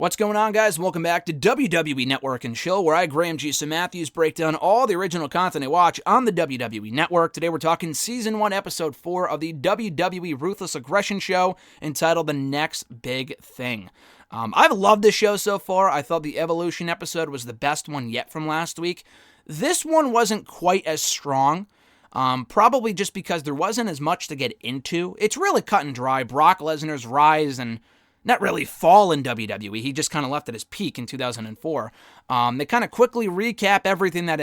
What's going on, guys? Welcome back to WWE Network and Chill, where I, Graham G. Matthews, break down all the original content I watch on the WWE Network. Today we're talking Season 1, Episode 4 of the WWE Ruthless Aggression show, entitled The Next Big Thing. I've loved this show so far. I thought the Evolution episode was the best one yet from last week. This one wasn't quite as strong, probably just because there wasn't as much to get into. It's really cut and dry. Brock Lesnar's rise and not really fall in WWE. He just kind of left at his peak in 2004. They kind of quickly recap everything that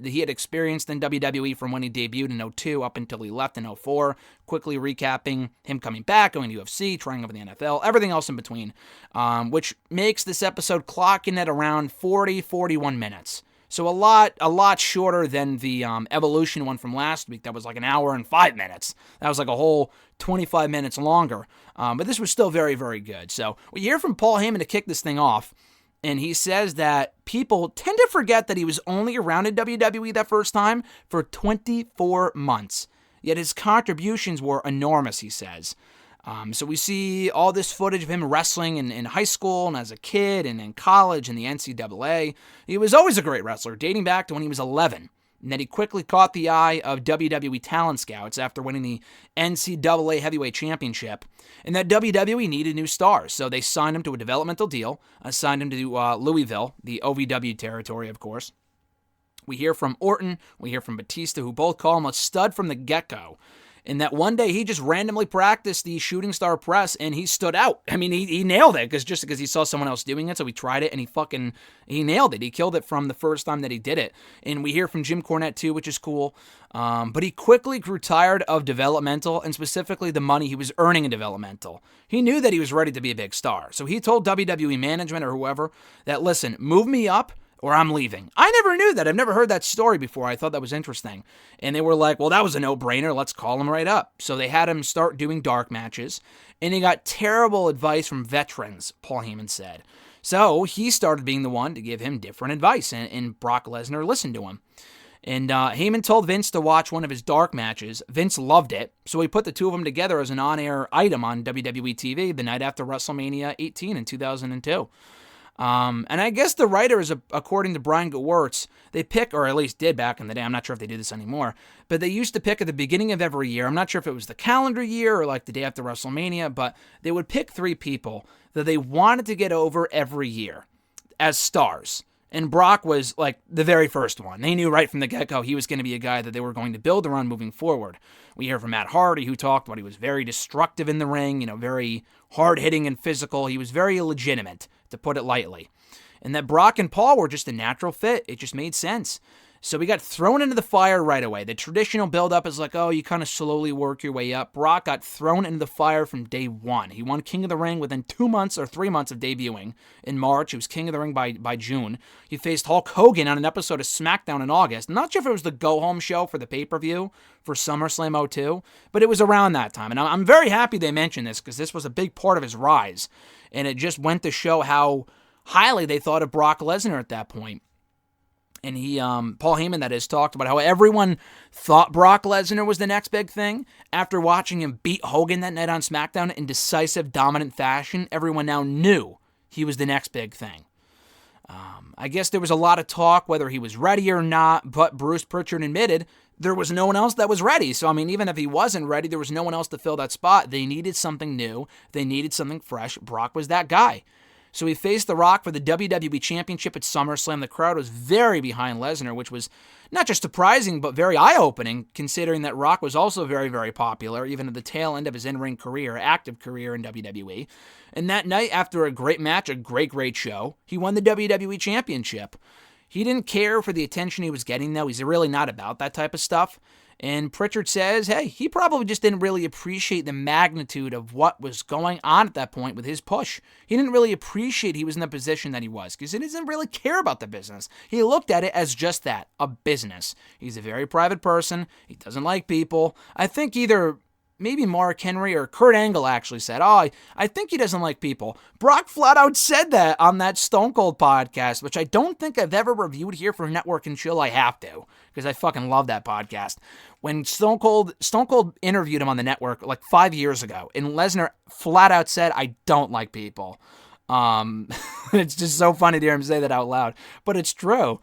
he had experienced in WWE from when he debuted in 2002 up until he left in 2004. Quickly recapping him coming back, going to UFC, trying over the NFL, everything else in between, which makes this episode clocking at around 41 minutes. So a lot shorter than the Evolution one from last week. That was like an hour and 5 minutes. That was like a whole 25 minutes longer. But this was still very, very good. So we hear from Paul Heyman to kick this thing off. And he says that people tend to forget that he was only around in WWE that first time for 24 months. Yet his contributions were enormous, he says. So we see all this footage of him wrestling in high school and as a kid and in college and the NCAA. He was always a great wrestler, dating back to when he was 11. And then he quickly caught the eye of WWE talent scouts after winning the NCAA Heavyweight Championship, and that WWE needed new stars. So they signed him to a developmental deal, signed him to Louisville, the OVW territory, of course. We hear from Orton, we hear from Batista, who both call him a stud from the get-go. And that one day he just randomly practiced the shooting star press and he stood out. I mean, he nailed it because he saw someone else doing it, so he tried it and he nailed it. He killed it from the first time that he did it. And we hear from Jim Cornette too, which is cool. But he quickly grew tired of developmental and specifically the money he was earning in developmental. He knew that he was ready to be a big star. So he told WWE management or whoever that, listen, move me up or I'm leaving. I never knew that. I've never heard that story before. I thought that was interesting. And they were like, well, that was a no-brainer. Let's call him right up. So they had him start doing dark matches. And he got terrible advice from veterans, Paul Heyman said. So he started being the one to give him different advice. And Brock Lesnar listened to him. And Heyman told Vince to watch one of his dark matches. Vince loved it. So he put the two of them together as an on-air item on WWE TV the night after WrestleMania 18 in 2002. And I guess the writers, according to Brian Gewirtz, they pick, or at least did back in the day, I'm not sure if they do this anymore, but they used to pick at the beginning of every year, I'm not sure if it was the calendar year or like the day after WrestleMania, but they would pick 3 people that they wanted to get over every year as stars. And Brock was like the very first one. They knew right from the get-go he was going to be a guy that they were going to build around moving forward. We hear from Matt Hardy, who talked about he was very destructive in the ring, very hard-hitting and physical. He was very illegitimate, to put it lightly. And that Brock and Paul were just a natural fit. It just made sense. So we got thrown into the fire right away. The traditional build-up is like, oh, you kind of slowly work your way up. Brock got thrown into the fire from day one. He won King of the Ring within 2 months or 3 months of debuting in March. He was King of the Ring by June. He faced Hulk Hogan on an episode of SmackDown in August. I'm not sure if it was the go-home show for the pay-per-view for SummerSlam 2002, but it was around that time. And I'm very happy they mentioned this because this was a big part of his rise. And it just went to show how highly they thought of Brock Lesnar at that point. And Paul Heyman, that is, talked about how everyone thought Brock Lesnar was the next big thing. After watching him beat Hogan that night on SmackDown in decisive, dominant fashion, everyone now knew he was the next big thing. I guess there was a lot of talk whether he was ready or not, but Bruce Pritchard admitted there was no one else that was ready. So, I mean, even if he wasn't ready, there was no one else to fill that spot. They needed something new. They needed something fresh. Brock was that guy. So he faced The Rock for the WWE Championship at SummerSlam. The crowd was very behind Lesnar, which was not just surprising, but very eye-opening, considering that Rock was also very, very popular, even at the tail end of his in-ring career, active career in WWE. And that night, after a great match, a great show, he won the WWE Championship. He didn't care for the attention he was getting, though. He's really not about that type of stuff. And Pritchard says, hey, he probably just didn't really appreciate the magnitude of what was going on at that point with his push. He didn't really appreciate he was in the position that he was because he doesn't really care about the business. He looked at it as just that, a business. He's a very private person. He doesn't like people. I think either maybe Mark Henry or Kurt Angle actually said, I think he doesn't like people. Brock flat out said that on that Stone Cold podcast, which I don't think I've ever reviewed here for Network and Chill. I have to, because I fucking love that podcast. When Stone Cold interviewed him on the network like 5 years ago, and Lesnar flat out said, I don't like people. It's just so funny to hear him say that out loud, but it's true.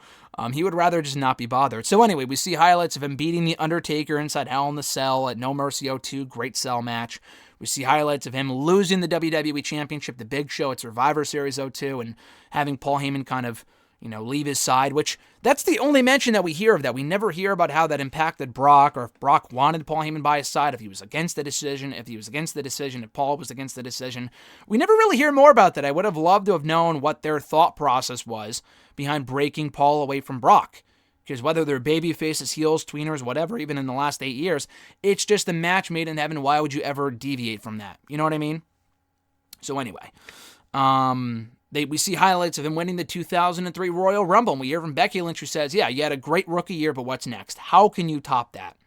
He would rather just not be bothered. So anyway, we see highlights of him beating The Undertaker inside Hell in the Cell at No Mercy 02, great cell match. We see highlights of him losing the WWE Championship, the Big Show at Survivor Series 02, and having Paul Heyman kind of, leave his side, which that's the only mention that we hear of that. We never hear about how that impacted Brock, or if Brock wanted Paul Heyman by his side, if he was against the decision, if Paul was against the decision. We never really hear more about that. I would have loved to have known what their thought process was behind breaking Paul away from Brock. Because whether they're baby faces, heels, tweeners, whatever, even in the last 8 years, it's just a match made in heaven. Why would you ever deviate from that? You know what I mean? So anyway, we see highlights of him winning the 2003 Royal Rumble, and we hear from Becky Lynch, who says, yeah, you had a great rookie year, but what's next? How can you top that?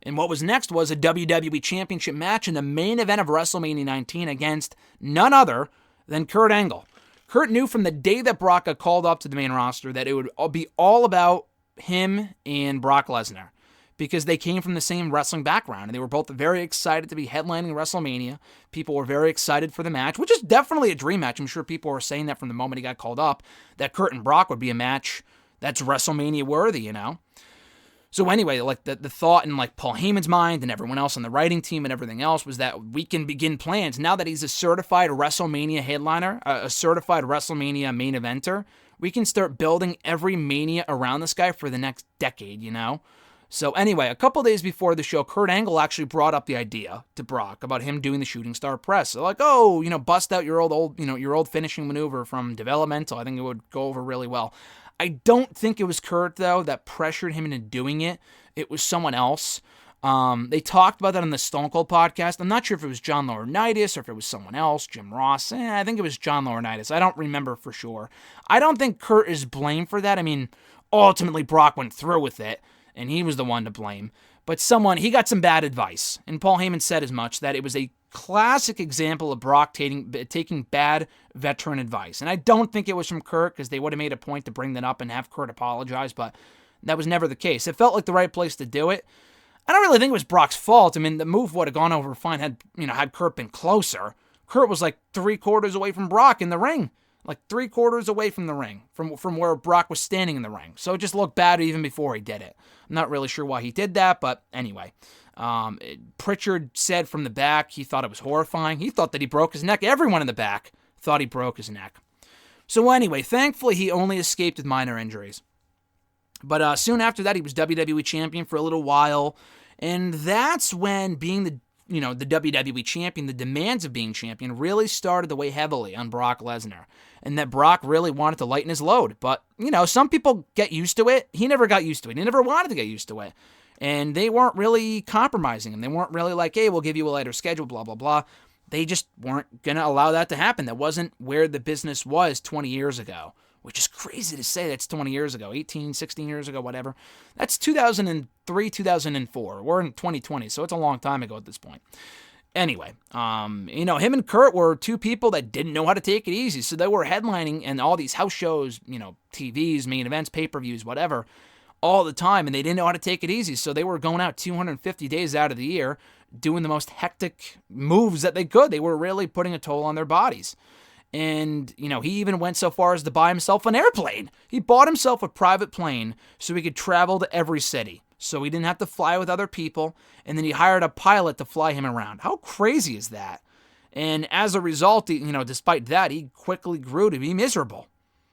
And what was next was a WWE Championship match in the main event of WrestleMania 19 against none other than Kurt Angle. Kurt knew from the day that Brock got called up to the main roster that it would be all about him and Brock Lesnar, because they came from the same wrestling background, and they were both very excited to be headlining WrestleMania. People were very excited for the match, which is definitely a dream match. I'm sure people were saying that from the moment he got called up, that Kurt and Brock would be a match that's WrestleMania worthy, So anyway, like the thought in like Paul Heyman's mind and everyone else on the writing team and everything else was that we can begin plans now that he's a certified WrestleMania headliner, a certified WrestleMania main eventer. We can start building every Mania around this guy for the next decade, So anyway, a couple days before the show, Kurt Angle actually brought up the idea to Brock about him doing the shooting star press. So like, bust out your old finishing maneuver from Developmental. I think it would go over really well. I don't think it was Kurt, though, that pressured him into doing it. It was someone else. They talked about that on the Stone Cold podcast. I'm not sure if it was John Laurinaitis or if it was someone else, Jim Ross. I think it was John Laurinaitis. I don't remember for sure. I don't think Kurt is blamed for that. I mean, ultimately Brock went through with it, and he was the one to blame. But he got some bad advice, and Paul Heyman said as much, that it was a classic example of Brock taking bad veteran advice. And I don't think it was from Kurt, because they would have made a point to bring that up and have Kurt apologize, but that was never the case. It felt like the right place to do it. I don't really think it was Brock's fault. I mean, the move would have gone over fine had Kurt been closer. Kurt was like 3/4 away from Brock in the ring. Like 3/4 away from the ring, from where Brock was standing in the ring. So it just looked bad even before he did it. I'm not really sure why he did that, but anyway. Pritchard said from the back he thought it was horrifying. He thought that he broke his neck. Everyone in the back thought he broke his neck. So anyway, thankfully he only escaped with minor injuries. But soon after that, he was WWE champion for a little while. And that's when being the WWE champion, the demands of being champion really started to weigh heavily on Brock Lesnar. And that Brock really wanted to lighten his load. But, some people get used to it. He never got used to it. He never wanted to get used to it. And they weren't really compromising him. They weren't really like, hey, we'll give you a lighter schedule, blah, blah, blah. They just weren't going to allow that to happen. That wasn't where the business was 20 years ago. Which is crazy to say that's 20 years ago, 18, 16 years ago, whatever. That's 2003, 2004. We're in 2020, so it's a long time ago at this point. Anyway, him and Kurt were two people that didn't know how to take it easy, so they were headlining and all these house shows, TVs, main events, pay-per-views, whatever, all the time, and they didn't know how to take it easy, so they were going out 250 days out of the year doing the most hectic moves that they could. They were really putting a toll on their bodies. And, he even went so far as to buy himself an airplane. He bought himself a private plane so he could travel to every city. So he didn't have to fly with other people. And then he hired a pilot to fly him around. How crazy is that? And as a result, despite that, he quickly grew to be miserable.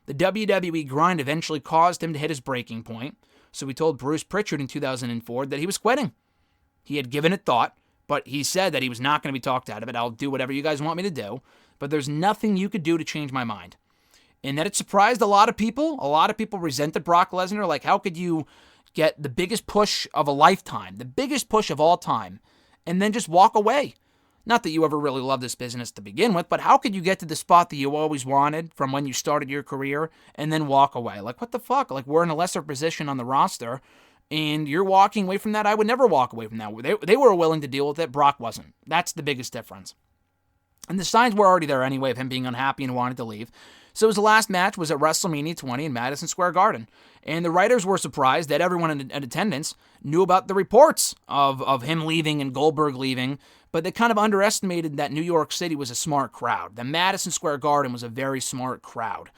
The WWE grind eventually caused him to hit his breaking point. So he told Bruce Pritchard in 2004 that he was quitting. He had given it thought, but he said that he was not going to be talked out of it. I'll do whatever you guys want me to do. But there's nothing you could do to change my mind. And that it surprised a lot of people. A lot of people resented Brock Lesnar. Like, how could you get the biggest push of a lifetime, the biggest push of all time, and then just walk away? Not that you ever really loved this business to begin with, but how could you get to the spot that you always wanted from when you started your career and then walk away? Like, what the fuck? Like, we're in a lesser position on the roster, and you're walking away from that? I would never walk away from that. They were willing to deal with it. Brock wasn't. That's the biggest difference. And the signs were already there anyway of him being unhappy and wanting to leave. So his last match was at WrestleMania 20 in Madison Square Garden. And the writers were surprised that everyone in attendance knew about the reports of him leaving and Goldberg leaving. but they kind of underestimated that New York City was a smart crowd. The Madison Square Garden was a very smart crowd.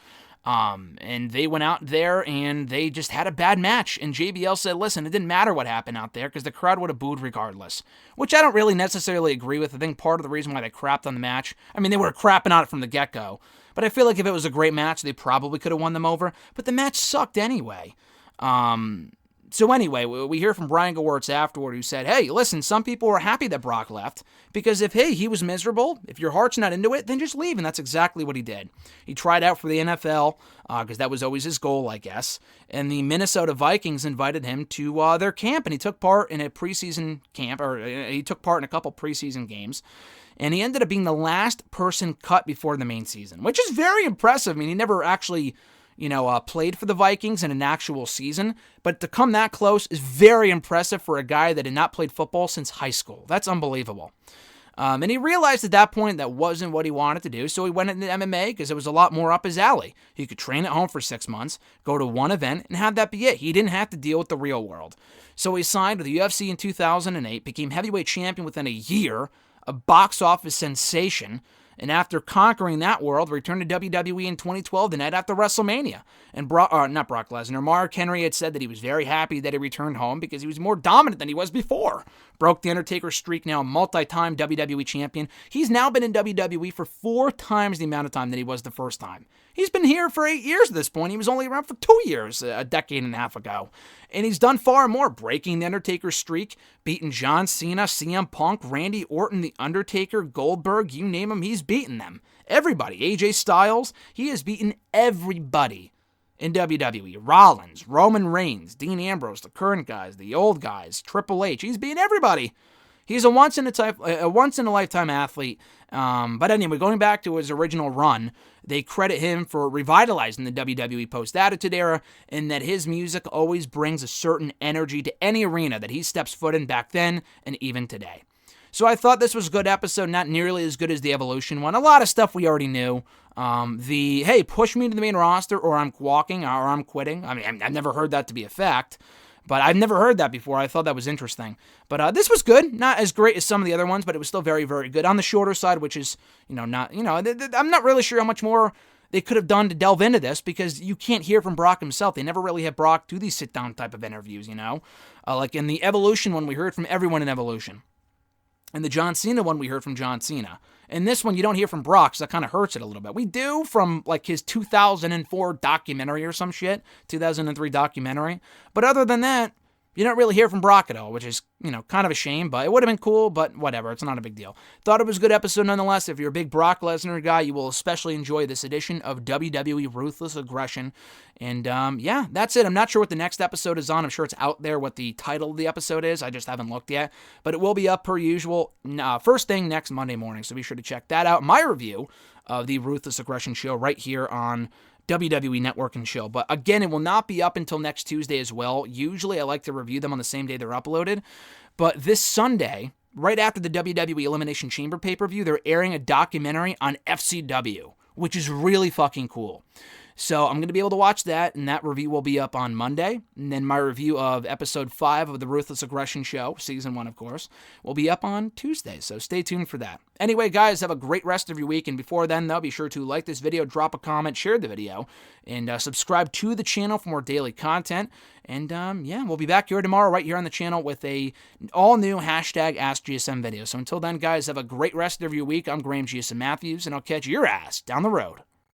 And they went out there and they just had a bad match. And JBL said, listen, it didn't matter what happened out there because the crowd would have booed regardless. Which I don't really necessarily agree with. I think part of the reason why they crapped on the match, I mean, they were crapping on it from the get-go. But I feel like if it was a great match, they probably could have won them over. But the match sucked anyway. So anyway, we hear from Brian Gewirtz afterward who said, hey, listen, some people were happy that Brock left because if, hey, he was miserable, if your heart's not into it, then just leave. And that's exactly what he did. He tried out for the NFL because that was always his goal, I guess. And the Minnesota Vikings invited him to their camp, and he took part in a preseason camp, or he took part in a couple preseason games. And he ended up being the last person cut before the main season, which is very impressive. I mean, he never actually played for the Vikings in an actual season, but to come that close is very impressive for a guy that had not played football since high school. That's unbelievable. And he realized at that point that wasn't what he wanted to do, so he went into MMA because it was a lot more up his alley. He could train at home for 6 months, go to one event, and have that be it. He didn't have to deal with the real world. So he signed with the UFC in 2008, became heavyweight champion within a year, a box office sensation, and after conquering that world, returned to WWE in 2012, the night after WrestleMania. And not Brock Lesnar, Mark Henry had said that he was very happy that he returned home because he was more dominant than he was before. Broke The Undertaker's streak, now a multi-time WWE champion. He's now been in WWE for 4 times the amount of time that he was the first time. He's been here for 8 years at this point. He was only around for 2 years a decade and a half ago. And he's done far more, breaking The Undertaker's streak, beating John Cena, CM Punk, Randy Orton, The Undertaker, Goldberg, you name him, he's beaten them. Everybody. AJ Styles, he has beaten everybody in WWE. Rollins, Roman Reigns, Dean Ambrose, the current guys, the old guys, Triple H, he's beaten everybody. He's a once-in-a-lifetime athlete. But anyway, going back to his original run, they credit him for revitalizing the WWE post-Attitude Era, and that his music always brings a certain energy to any arena that he steps foot in back then and even today. So I thought this was a good episode, not nearly as good as the Evolution one. A lot of stuff we already knew. Hey, push me to the main roster or I'm walking or I'm quitting. I mean, I've never heard that to be a fact. But I've never heard that before. I thought that was interesting. But this was good. Not as great as some of the other ones, but it was still very, very good. On the shorter side, which is, I'm not really sure how much more they could have done to delve into this because you can't hear from Brock himself. They never really have Brock do these sit-down type of interviews, Like in the Evolution one, we heard from everyone in Evolution. And the John Cena one, we heard from John Cena. In this one, you don't hear from Brock, so that kind of hurts it a little bit. We do from, like, his 2004 documentary or some shit, 2003 documentary. But other than that, you don't really hear from Brock at all, which is, kind of a shame, but it would have been cool, but whatever, it's not a big deal. Thought it was a good episode nonetheless. If you're a big Brock Lesnar guy, you will especially enjoy this edition of WWE Ruthless Aggression. And, that's it. I'm not sure what the next episode is on. I'm sure it's out there what the title of the episode is. I just haven't looked yet. But it will be up per usual first thing next Monday morning, so be sure to check that out. My review of the Ruthless Aggression show right here on WWE Network and Chill. But again, it will not be up until next Tuesday as well. Usually I like to review them on the same day they're uploaded. But this Sunday, right after the WWE Elimination Chamber pay-per-view, they're airing a documentary on FCW, which is really fucking cool. So I'm going to be able to watch that, and that review will be up on Monday. And then my review of Episode 5 of the Ruthless Aggression Show, Season 1, of course, will be up on Tuesday. So stay tuned for that. Anyway, guys, have a great rest of your week. And before then, though, be sure to like this video, drop a comment, share the video, and subscribe to the channel for more daily content. And, we'll be back here tomorrow right here on the channel with a all-new #AskGSM video. So until then, guys, have a great rest of your week. I'm Graham GSM Matthews, and I'll catch your ass down the road.